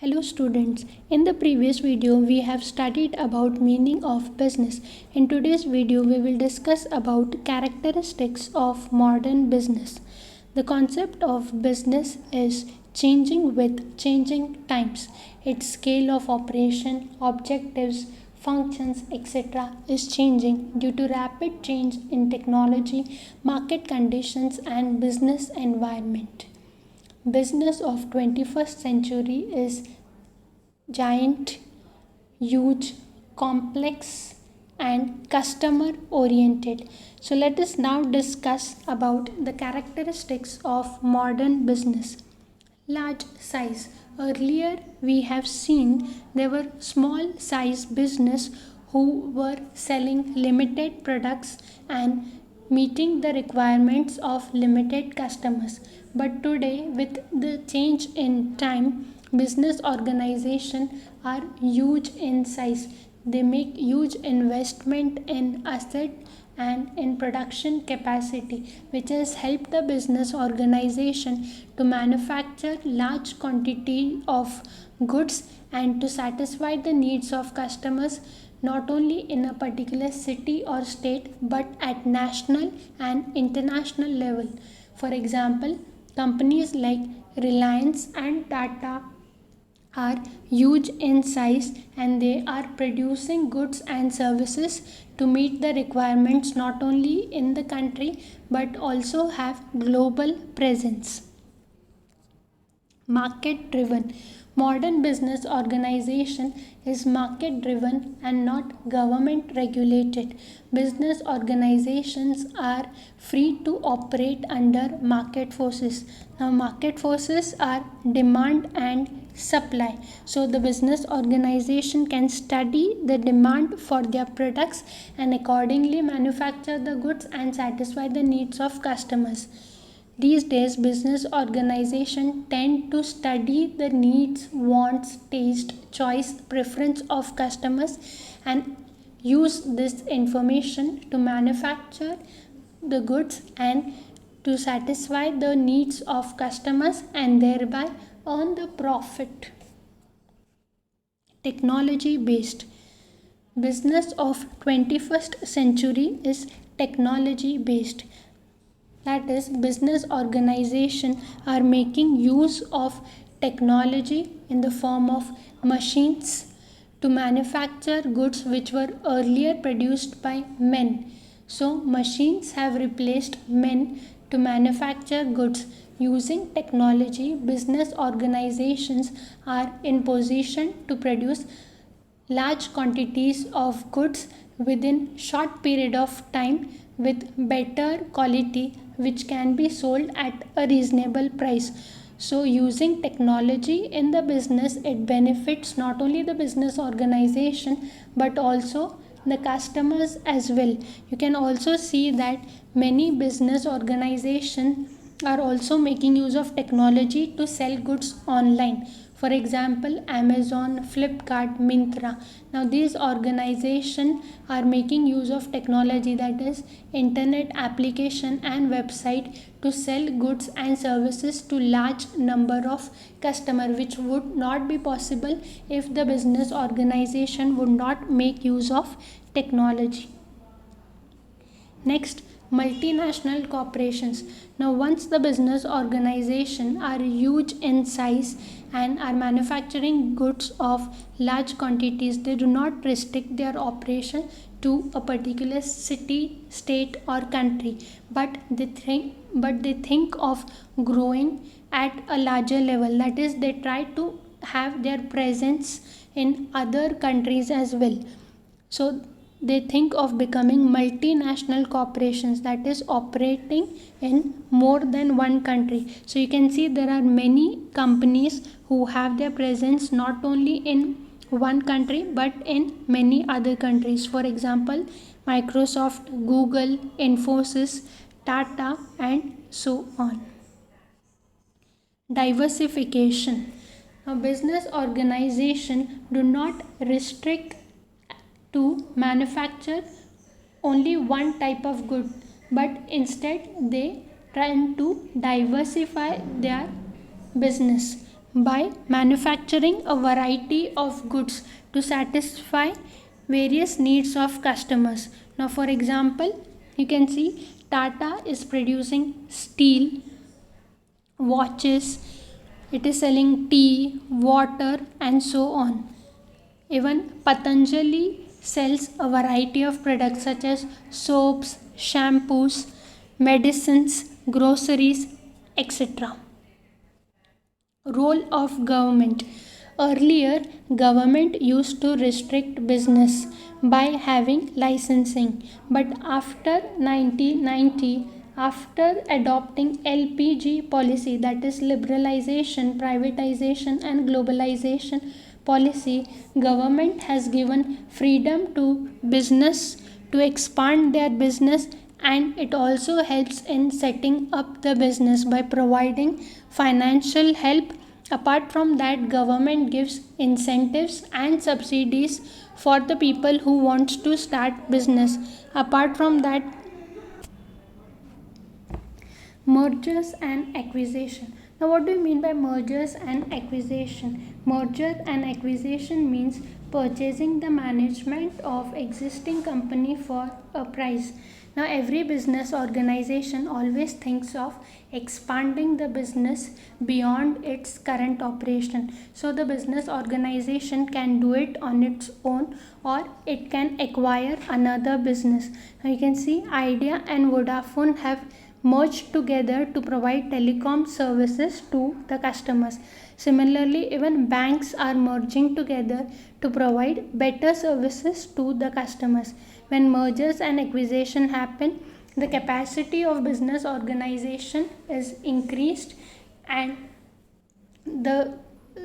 Hello students, in the previous video we have studied about meaning of business. In today's video we will discuss about characteristics of modern business. The concept of business is changing with changing times. Its scale of operation, objectives, functions, etc. is changing due to rapid change in technology, market conditions and business environment. Business of 21st century is giant, huge, complex and customer oriented. So let us now discuss about the characteristics of modern business. Large size. Earlier we have seen there were small size business who were selling limited products and meeting the requirements of limited customers. But today with the change in time, business organization are huge in size. They make huge investment in asset and in production capacity, which has helped the business organization to manufacture large quantity of goods and to satisfy the needs of customers not only in a particular city or state but at national and international level. For example, companies like Reliance and Tata are huge in size and they are producing goods and services to meet the requirements not only in the country but also have global presence. Market driven. Modern business organization is market driven and not government regulated. Business organizations are free to operate under market forces. Now, market forces are demand and supply. So, the business organization can study the demand for their products and accordingly manufacture the goods and satisfy the needs of customers. These days, business organizations tend to study the needs, wants, taste, choice, preference of customers and use this information to manufacture the goods and to satisfy the needs of customers and thereby earn the profit. Technology based. Business of 21st century is technology based, that is business organization are making use of technology in the form of machines to manufacture goods which were earlier produced by men. So machines have replaced men to manufacture goods. Using technology, business organizations are in position to produce large quantities of goods within short period of time with better quality which can be sold at a reasonable price. So using technology in the business, it benefits not only the business organization but also the customers as well. You can also see that many business organizations are also making use of technology to sell goods online. For example, Amazon, Flipkart, Myntra. Now these organizations are making use of technology, that is internet application and website, to sell goods and services to large number of customers, which would not be possible if the business organization would not make use of technology. Next, multinational corporations. Now once the business organization are huge in size and are manufacturing goods of large quantities, they do not restrict their operation to a particular city, state or country, but they think of growing at a larger level, that is they try to have their presence in other countries as well. So they think of becoming multinational corporations, that is operating in more than one country. So you can see there are many companies who have their presence not only in one country but in many other countries. For example, Microsoft, Google, Infosys, Tata and so on. Diversification. A business organization do not restrict to manufacture only one type of good, but instead they try to diversify their business. by manufacturing a variety of goods to satisfy various needs of customers. Now, for example, you can see Tata is producing steel, watches, it is selling tea, water, and so on. Even Patanjali sells a variety of products such as soaps, shampoos, medicines, groceries, etc. Role of government. Earlier, government used to restrict business by having licensing, but after 1990, after adopting LPG policy, that is liberalization, privatization, and globalization policy, government has given freedom to business to expand their business, and it also helps in setting up the business by providing financial help. Apart from that, government gives incentives and subsidies for the people who wants to start business. Apart from that, mergers and acquisition. Now, what do you mean by mergers and acquisition? Merger and acquisition means purchasing the management of existing company for a price. Now, every business organization always thinks of expanding the business beyond its current operation. So, the business organization can do it on its own, or it can acquire another business. Now, you can see Idea and Vodafone have merged together to provide telecom services to the customers. Similarly, even banks are merging together to provide better services to the customers. When mergers and acquisition happen, the capacity of business organization is increased, and the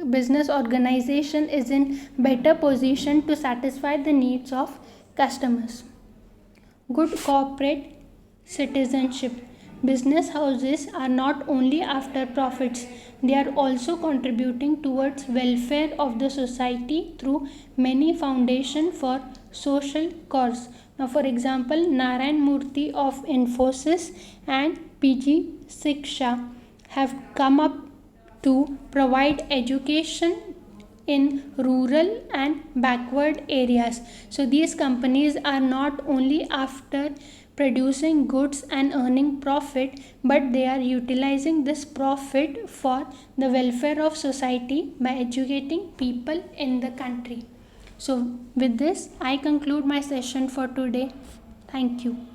business organization is in better position to satisfy the needs of customers. Good corporate citizenship. Business houses are not only after profits, they are also contributing towards welfare of the society through many foundations for social cause. Now, for example, Narayan Murthy of Infosys and PG Siksha have come up to provide education in rural and backward areas. So these companies are not only after producing goods and earning profit, but they are utilizing this profit for the welfare of society by educating people in the country. So with this, I conclude my session for today. Thank you.